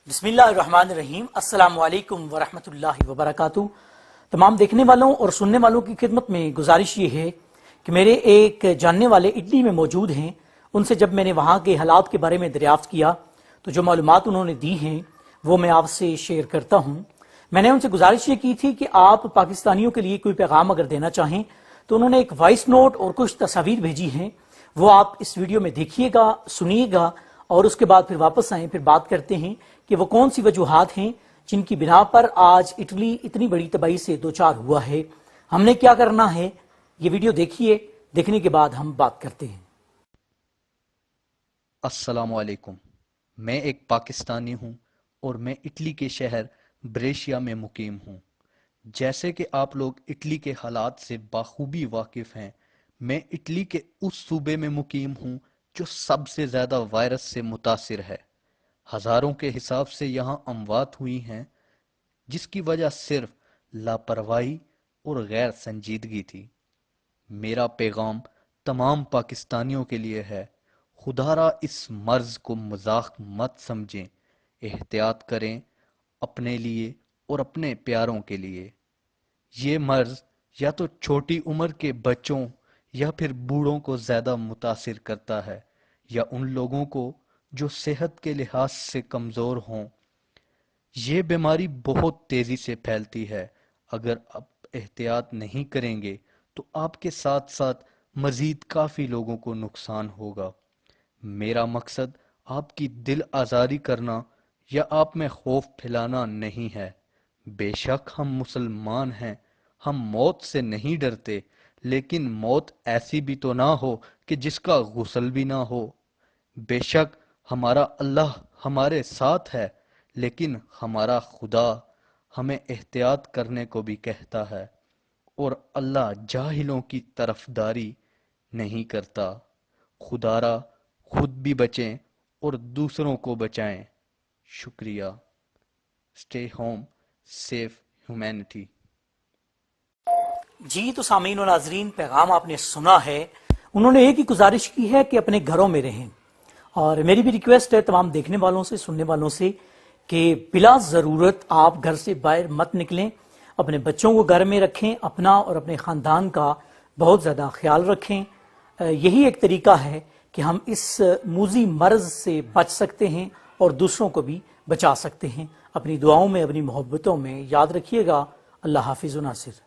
بسم اللہ الرحمن الرحیم۔ السلام علیکم ورحمۃ اللہ وبرکاتہ۔ تمام دیکھنے والوں اور سننے والوں کی خدمت میں گزارش یہ ہے کہ میرے ایک جاننے والے اٹلی میں موجود ہیں، ان سے جب میں نے وہاں کے حالات کے بارے میں دریافت کیا تو جو معلومات انہوں نے دی ہیں وہ میں آپ سے شیئر کرتا ہوں۔ میں نے ان سے گزارش یہ کی تھی کہ آپ پاکستانیوں کے لیے کوئی پیغام اگر دینا چاہیں تو انہوں نے ایک وائس نوٹ اور کچھ تصاویر بھیجی ہیں، وہ آپ اس ویڈیو میں دیکھیے گا، سنیے گا اور اس کے بعد پھر واپس آئیں، پھر بات کرتے ہیں کہ وہ کون سی وجوہات ہیں جن کی بنا پر آج اٹلی اتنی بڑی تباہی سے دوچار ہوا ہے، ہم نے کیا کرنا ہے۔ یہ ویڈیو دیکھیے، دیکھنے کے بعد ہم بات کرتے ہیں۔ السلام علیکم، میں ایک پاکستانی ہوں اور میں اٹلی کے شہر بریشیا میں مقیم ہوں۔ جیسے کہ آپ لوگ اٹلی کے حالات سے بخوبی واقف ہیں، میں اٹلی کے اس صوبے میں مقیم ہوں جو سب سے زیادہ وائرس سے متاثر ہے۔ ہزاروں کے حساب سے یہاں اموات ہوئی ہیں، جس کی وجہ صرف لاپرواہی اور غیر سنجیدگی تھی۔ میرا پیغام تمام پاکستانیوں کے لیے ہے، خدا را اس مرض کو مذاق مت سمجھیں، احتیاط کریں اپنے لیے اور اپنے پیاروں کے لیے۔ یہ مرض یا تو چھوٹی عمر کے بچوں یا پھر بوڑھوں کو زیادہ متاثر کرتا ہے، یا ان لوگوں کو جو صحت کے لحاظ سے کمزور ہوں۔ یہ بیماری بہت تیزی سے پھیلتی ہے، اگر آپ احتیاط نہیں کریں گے تو آپ کے ساتھ ساتھ مزید کافی لوگوں کو نقصان ہوگا۔ میرا مقصد آپ کی دل آزاری کرنا یا آپ میں خوف پھیلانا نہیں ہے۔ بے شک ہم مسلمان ہیں، ہم موت سے نہیں ڈرتے، لیکن موت ایسی بھی تو نہ ہو کہ جس کا غسل بھی نہ ہو۔ بے شک ہمارا اللہ ہمارے ساتھ ہے، لیکن ہمارا خدا ہمیں احتیاط کرنے کو بھی کہتا ہے، اور اللہ جاہلوں کی طرفداری نہیں کرتا۔ خدا را خود بھی بچیں اور دوسروں کو بچائیں۔ شکریہ۔ Stay home, safe humanity. جی تو سامعین و ناظرین، پیغام آپ نے سنا ہے۔ انہوں نے ایک ہی گزارش کی ہے کہ اپنے گھروں میں رہیں، اور میری بھی ریکویسٹ ہے تمام دیکھنے والوں سے، سننے والوں سے کہ بلا ضرورت آپ گھر سے باہر مت نکلیں، اپنے بچوں کو گھر میں رکھیں، اپنا اور اپنے خاندان کا بہت زیادہ خیال رکھیں۔ یہی ایک طریقہ ہے کہ ہم اس موذی مرض سے بچ سکتے ہیں اور دوسروں کو بھی بچا سکتے ہیں۔ اپنی دعاؤں میں، اپنی محبتوں میں یاد رکھیے گا۔ اللہ حافظ و ناصر۔